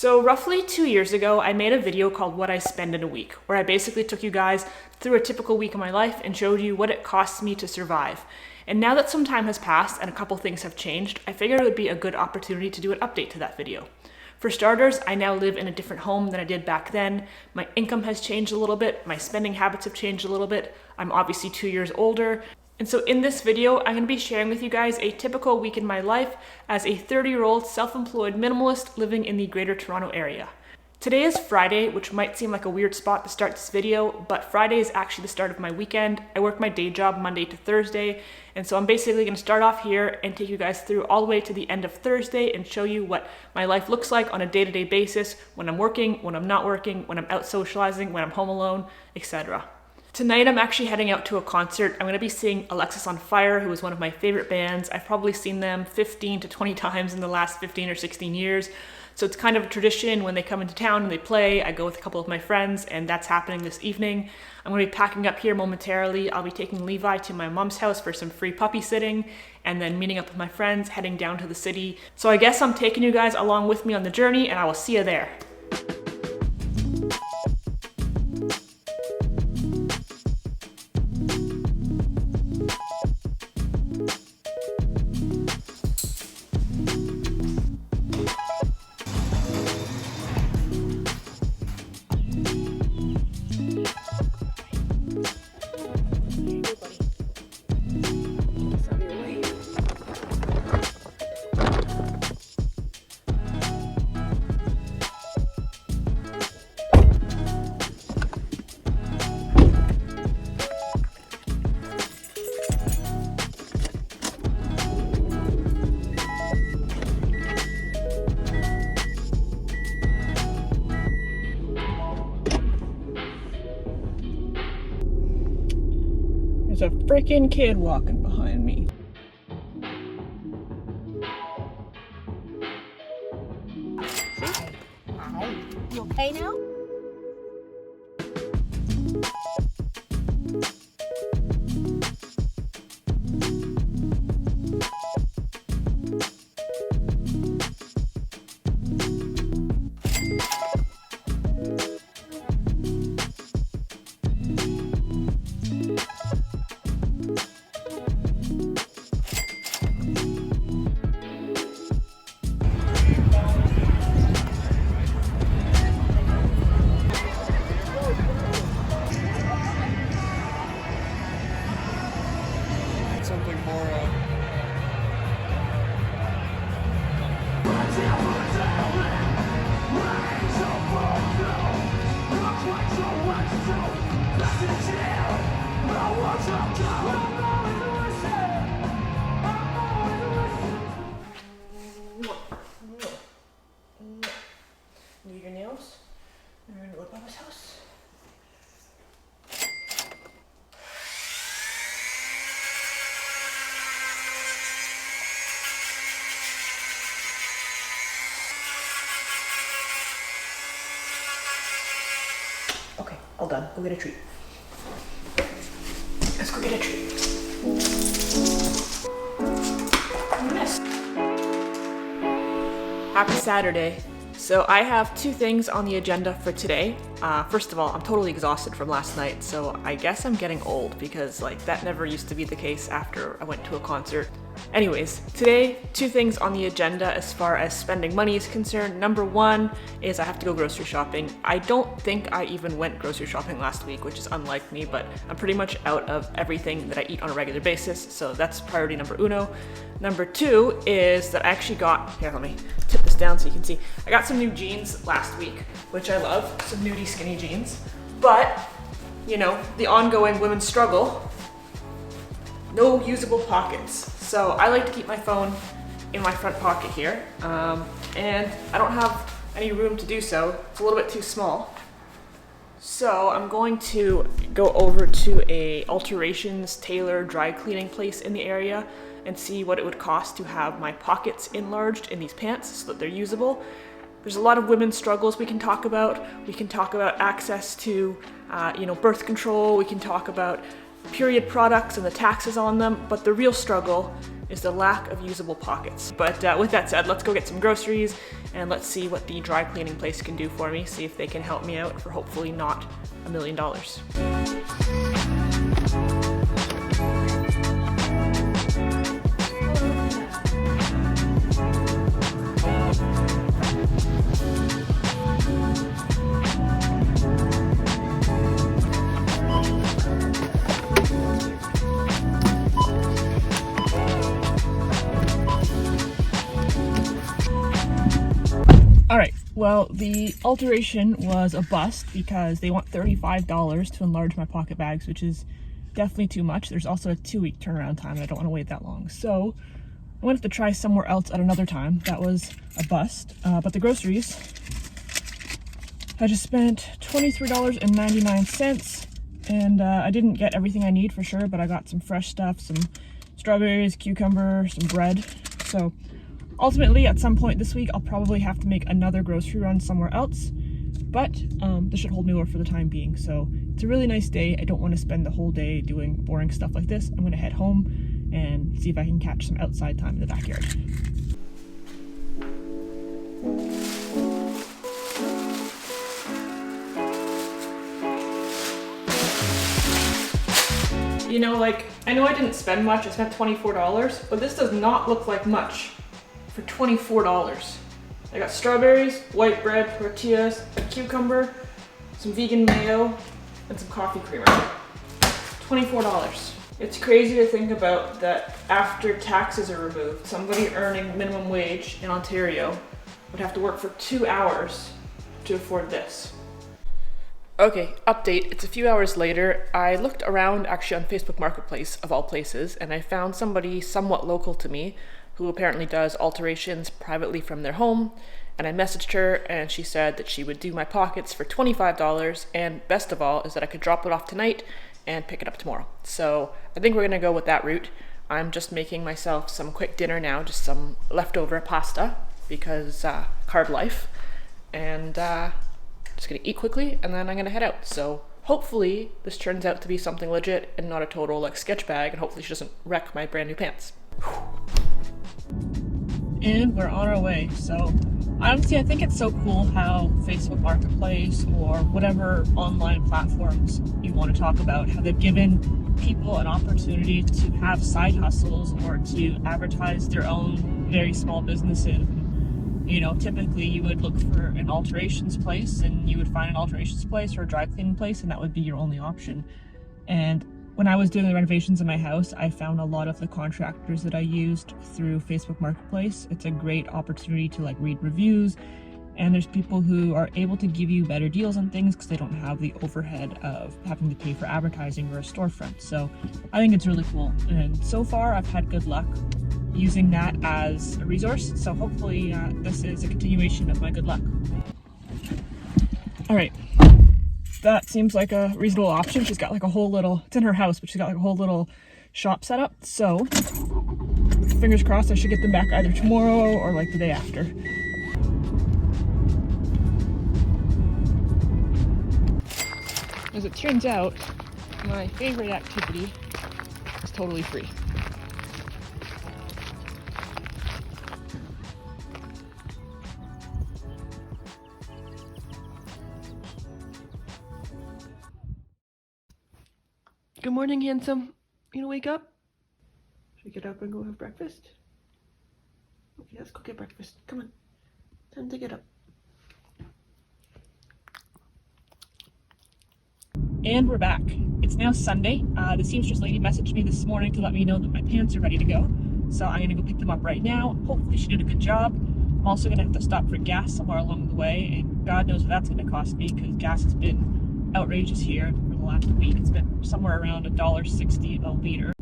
So roughly 2 years ago, I made a video called What I Spend in a Week, where I basically took you guys through a typical week of my life and showed you what it costs me to survive. And now that some time has passed and a couple things have changed, I figured it would be a good opportunity to do an update to that video. For starters, I now live in a different home than I did back then. My income has changed a little bit, my spending habits have changed a little bit. I'm obviously 2 years older. And so in this video, I'm going to be sharing with you guys a typical week in my life as a 30-year-old self-employed minimalist living in the Greater Toronto area. Today is Friday, which might seem like a weird spot to start this video, but Friday is actually the start of my weekend. I work my day job Monday to Thursday, and so I'm basically going to start off here and take you guys through all the way to the end of Thursday and show you what my life looks like on a day-to-day basis when I'm working, when I'm not working, when I'm out socializing, when I'm home alone, etc. Tonight I'm actually heading out to a concert. I'm going to be seeing Alexis on Fire, who is one of my favorite bands. I've probably seen them 15 to 20 times in the last 15 or 16 years. So it's kind of a tradition when they come into town and they play. I go with a couple of my friends, and that's happening this evening. I'm going to be packing up here momentarily. I'll be taking Levi to my mom's house for some free puppy sitting, and then meeting up with my friends, heading down to the city. So I guess I'm taking you guys along with me on the journey, and I will see you there. There's a freaking kid walking behind me. Hi. You okay now? Something more Need your nails? We're going to go to Papa's house. Okay, all done. Go get a treat. Let's go get a treat. Yes. Happy Saturday. So I have two things on the agenda for today. First of all, I'm totally exhausted from last night, so I guess I'm getting old because that never used to be the case after I went to a concert. Anyways, today, two things on the agenda as far as spending money is concerned. Number one is I have to go grocery shopping. I don't think I even went grocery shopping last week, which is unlike me, but I'm pretty much out of everything that I eat on a regular basis, so that's priority number uno. Number two is that I actually got, here, let me tip this down so you can see. I got some new jeans last week, which I love, some nudie skinny jeans, but, you know, the ongoing women's struggle, no usable pockets. So I like to keep my phone in my front pocket here, and I don't have any room to do so. It's a little bit too small. So I'm going to go over to a alterations tailor dry cleaning place in the area and see what it would cost to have my pockets enlarged in these pants so that they're usable. There's a lot of women's struggles we can talk about. We can talk about access to, birth control. We can talk about period products and the taxes on them. But the real struggle is the lack of usable pockets. But with that said, let's go get some groceries and let's see what the dry cleaning place can do for me, see if they can help me out for hopefully not $1 million. Alright, well, the alteration was a bust because they want $35 to enlarge my pocket bags, which is definitely too much. There's also a 2-week turnaround time and I don't want to wait that long. So I'm going to have to try somewhere else at another time. That was a bust. But the groceries, I just spent $23.99 and I didn't get everything I need for sure, but I got some fresh stuff, some strawberries, cucumber, some bread. So ultimately, at some point this week, I'll probably have to make another grocery run somewhere else, but this should hold me over for the time being. So it's a really nice day. I don't want to spend the whole day doing boring stuff like this. I'm going to head home and see if I can catch some outside time in the backyard. You know, like, I know I didn't spend much. I spent $24, but this does not look like much for $24. I got strawberries, white bread, tortillas, a cucumber, some vegan mayo, and some coffee creamer. $24. It's crazy to think about that after taxes are removed, somebody earning minimum wage in Ontario would have to work for 2 hours to afford this. Okay, update. It's a few hours later. I looked around actually on Facebook Marketplace, of all places, and I found somebody somewhat local to me who apparently does alterations privately from their home. And I messaged her and she said that she would do my pockets for $25, and best of all is that I could drop it off tonight and pick it up tomorrow. So I think we're gonna go with that route. I'm just making myself some quick dinner now, just some leftover pasta because carb life, and just gonna eat quickly and then I'm gonna head out. So hopefully this turns out to be something legit and not a total like sketch bag, and hopefully she doesn't wreck my brand new pants. And we're on our way. So honestly, I think it's so cool how Facebook Marketplace or whatever online platforms you want to talk about, how they've given people an opportunity to have side hustles or to advertise their own very small businesses. You know, typically you would look for an alterations place and you would find an alterations place or a dry cleaning place, and that would be your only option. And when I was doing the renovations in my house, I found a lot of the contractors that I used through Facebook Marketplace. It's a great opportunity to like read reviews, and there's people who are able to give you better deals on things because they don't have the overhead of having to pay for advertising or a storefront. So I think it's really cool, and so far I've had good luck using that as a resource. So hopefully this is a continuation of my good luck. All right. That seems like a reasonable option. She's got like a whole little, it's in her house, but she's got like a whole little shop set up. So fingers crossed I should get them back either tomorrow or like the day after. As it turns out, my favorite activity is totally free. Good morning, handsome. You gonna wake up? Should we get up and go have breakfast? Okay, let's go get breakfast. Come on. Time to get up. And we're back. It's now Sunday. The seamstress lady messaged me this morning to let me know that my pants are ready to go. So I'm gonna go pick them up right now. Hopefully she did a good job. I'm also gonna have to stop for gas somewhere along the way, and God knows what that's gonna cost me because gas has been outrageous here for the last week. It's been somewhere around $1.60 a liter.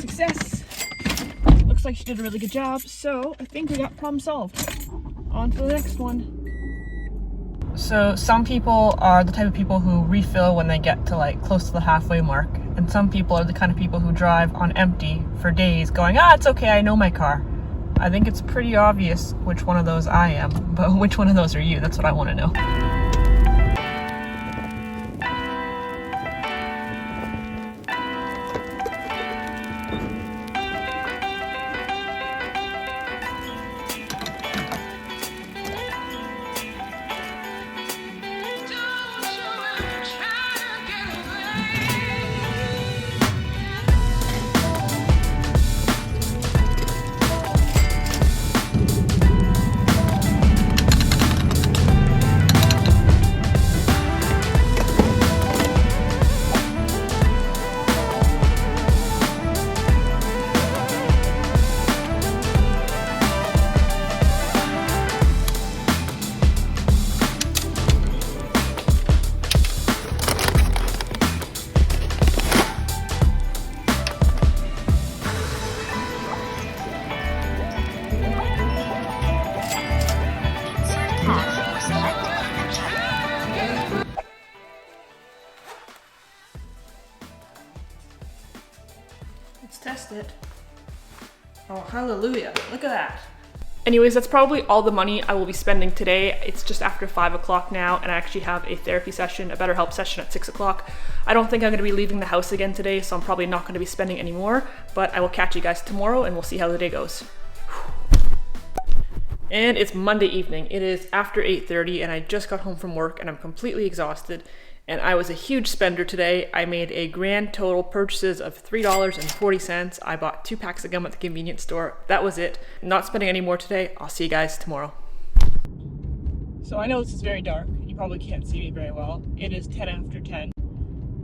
Success! Looks like she did a really good job, so I think we got problem solved. On to the next one. So some people are the type of people who refill when they get to like close to the halfway mark, And some people are the kind of people who drive on empty for days going, ah, it's okay, I know my car. I think it's pretty obvious which one of those I am, but which one of those are you? That's what I want to know. Let's test it. Oh, hallelujah. Look at that. Anyways, that's probably all the money I will be spending today. It's just after 5 o'clock now, and I actually have a therapy session, a BetterHelp session at 6 o'clock. I don't think I'm going to be leaving the house again today, so I'm probably not going to be spending any more, but I will catch you guys tomorrow, and we'll see how the day goes. And it's Monday evening. It is after 8:30, and I just got home from work, and I'm completely exhausted. And I was a huge spender today. I made a grand total purchases of $3.40. I bought 2 packs of gum at the convenience store. That was it. Not spending any more today. I'll see you guys tomorrow. So I know this is very dark. You probably can't see me very well. It is 10 after 10.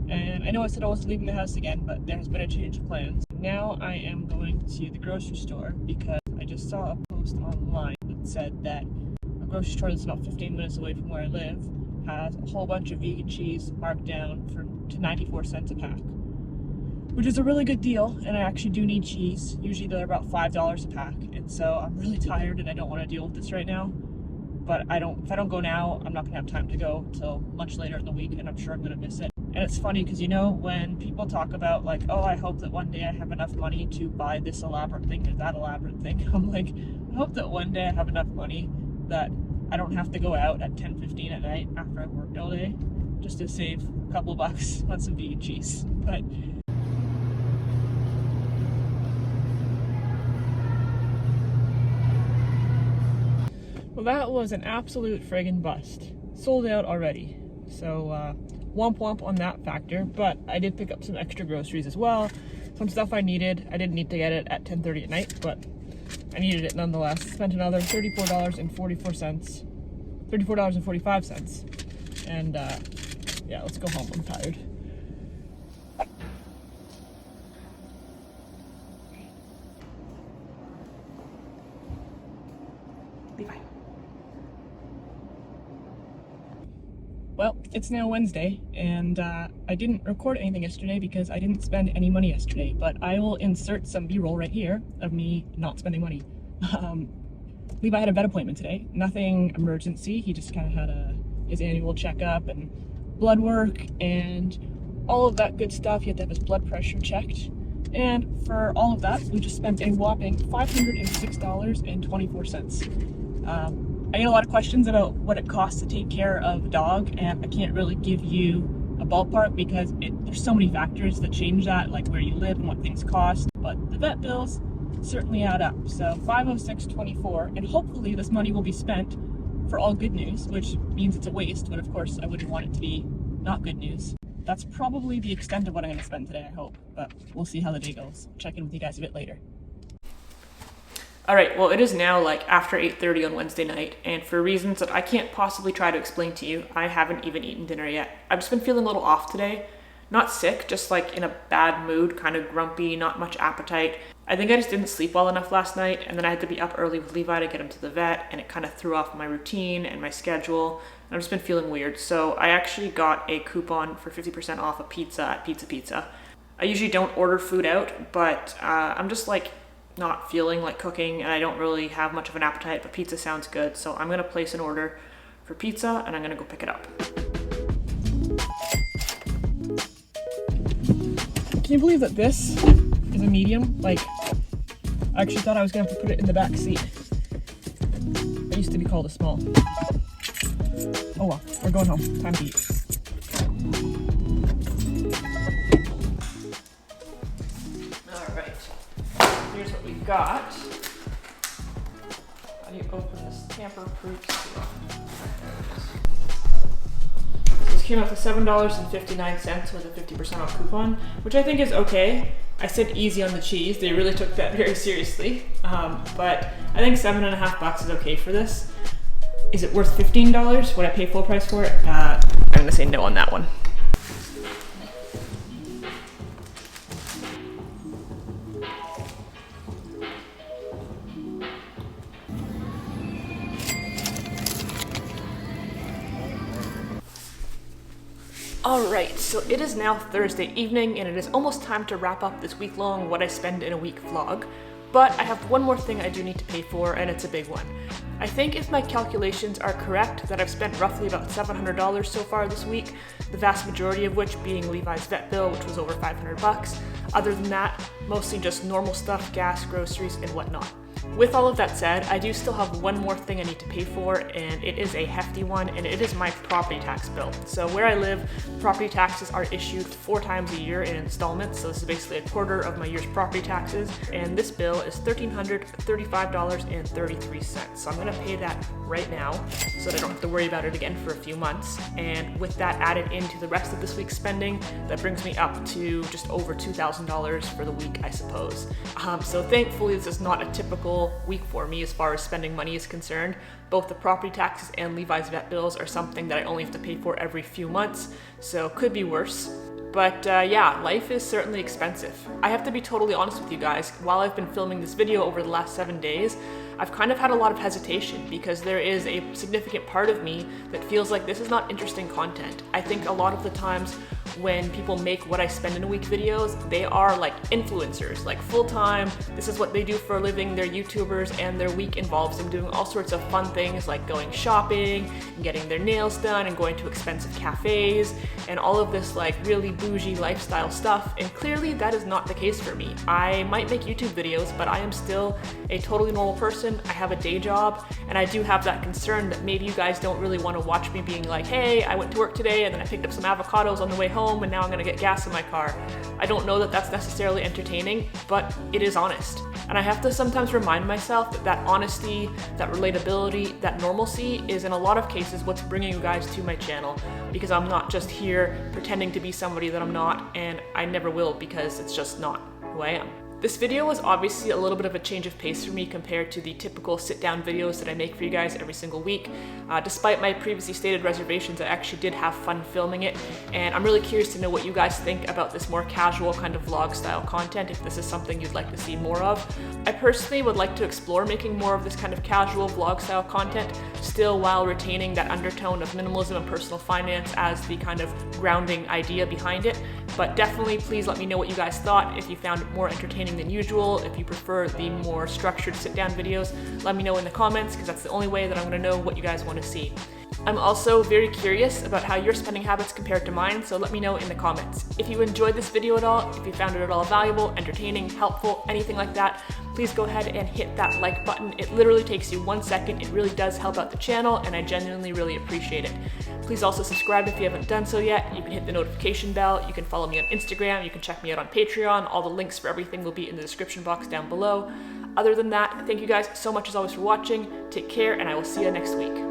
And I know I said I wasn't leaving the house again, but there has been a change of plans. Now I am going to the grocery store because I just saw a post online that said that a grocery store that's about 15 minutes away from where I live has a whole bunch of vegan cheese marked down to 94 cents a pack, which is a really good deal, and I actually do need cheese. Usually they're about $5 a pack, and so I'm really tired and I don't want to deal with this right now. But if I don't go now, I'm not going to have time to go till much later in the week, and I'm sure I'm going to miss it. And it's funny because, you know, when people talk about like, oh, I hope that one day I have enough money to buy this elaborate thing or that elaborate thing, I'm like, I hope that one day I have enough money that I don't have to go out at 10:15 at night after I've worked all day just to save a couple bucks on some vegan cheese. But well, that was an absolute friggin' bust. Sold out already. So womp womp on that factor, but I did pick up some extra groceries as well. Some stuff I needed. I didn't need to get it at 10:30 at night, but I needed it nonetheless. Spent another $34.45. And yeah, let's go home. I'm tired. Be fine. Well, it's now Wednesday, and I didn't record anything yesterday because I didn't spend any money yesterday, but I will insert some B-roll right here of me not spending money. Levi had a vet appointment today. Nothing emergency. He just kind of had his annual checkup and blood work and all of that good stuff. He had to have his blood pressure checked. And for all of that, we just spent a whopping $506.24. I get a lot of questions about what it costs to take care of a dog, and I can't really give you a ballpark because there's so many factors that change that, like where you live and what things cost, but the vet bills certainly add up. So $506.24, and hopefully this money will be spent for all good news, which means it's a waste, but of course I wouldn't want it to be not good news. That's probably the extent of what I'm going to spend today, I hope, but we'll see how the day goes. Check in with you guys a bit later. All right, well, it is now like after 8:30 on Wednesday night, and for reasons that I can't possibly try to explain to you, I haven't even eaten dinner yet. I've just been feeling a little off today. Not sick, just like in a bad mood, kind of grumpy, not much appetite. I think I just didn't sleep well enough last night, and then I had to be up early with Levi to get him to the vet, and it kind of threw off my routine and my schedule. I've just been feeling weird, so I actually got a coupon for 50% off a pizza at Pizza. I usually don't order food out, but I'm just like not feeling like cooking, and I don't really have much of an appetite, but pizza sounds good, so I'm gonna place an order for pizza, and I'm gonna go pick it up. Can you believe that this is a medium? Like, I actually thought I was gonna have to put it in the back seat. It used to be called a small. Oh well, we're going home. Time to eat. All right, here's what we've got. How do you open this tamper-proof seal? So this came out to $7.59 with a 50% off coupon, which I think is okay. I said easy on the cheese. They really took that very seriously. But I think $7.50 is okay for this. Is it worth $15? Would I pay full price for it? I'm gonna say no on that one. Alright, so it is now Thursday evening and it is almost time to wrap up this week-long What I Spend in a Week vlog. But I have one more thing I do need to pay for, and it's a big one. I think if my calculations are correct that I've spent roughly about $700 so far this week, the vast majority of which being Levi's vet bill, which was over $500. Other than that, mostly just normal stuff, gas, groceries, and whatnot. With all of that said, I do still have one more thing I need to pay for, and it is a hefty one, and it is my property tax bill. So where I live, property taxes are issued 4 times a year in installments, so this is basically a quarter of my year's property taxes, and this bill is $1,335.33. So I'm gonna pay that right now, so that I don't have to worry about it again for a few months. And with that added into the rest of this week's spending, that brings me up to just over $2,000 for the week, I suppose. So thankfully, this is not a typical week for me as far as spending money is concerned. Both the property taxes and Levi's vet bills are something that I only have to pay for every few months, so could be worse. But yeah, life is certainly expensive. I have to be totally honest with you guys, while I've been filming this video over the last 7 days, I've kind of had a lot of hesitation because there is a significant part of me that feels like this is not interesting content. I think a lot of the times when people make What I Spend in a Week videos, they are like influencers, like full-time, this is what they do for a living, they're YouTubers, and their week involves them doing all sorts of fun things like going shopping, and getting their nails done, and going to expensive cafes, and all of this like really bougie lifestyle stuff, and clearly that is not the case for me. I might make YouTube videos, but I am still a totally normal person. I have a day job, and I do have that concern that maybe you guys don't really want to watch me being like, hey, I went to work today, and then I picked up some avocados on the way home, and now I'm gonna get gas in my car. I don't know that that's necessarily entertaining, but it is honest. And I have to sometimes remind myself that that honesty, that relatability, that normalcy is in a lot of cases what's bringing you guys to my channel, because I'm not just here pretending to be somebody that I'm not, and I never will, because it's just not who I am. This video was obviously a little bit of a change of pace for me compared to the typical sit-down videos that I make for you guys every single week. Despite my previously stated reservations, I actually did have fun filming it, and I'm really curious to know what you guys think about this more casual kind of vlog style content, if this is something you'd like to see more of. I personally would like to explore making more of this kind of casual vlog style content, still while retaining that undertone of minimalism and personal finance as the kind of grounding idea behind it. But definitely please let me know what you guys thought, if you found it more entertaining than usual, if you prefer the more structured sit-down videos. Let me know in the comments, because that's the only way that I'm going to know what you guys want to see. I'm also very curious about how your spending habits compared to mine, so let me know in the comments. If you enjoyed this video at all, if you found it at all valuable, entertaining, helpful, anything like that, please go ahead and hit that like button. It literally takes you 1 second. It really does help out the channel, and I genuinely really appreciate it. Please also subscribe if you haven't done so yet. You can hit the notification bell. You can follow me on Instagram. You can check me out on Patreon. All the links for everything will be in the description box down below. Other than that, thank you guys so much as always for watching. Take care, and I will see you next week.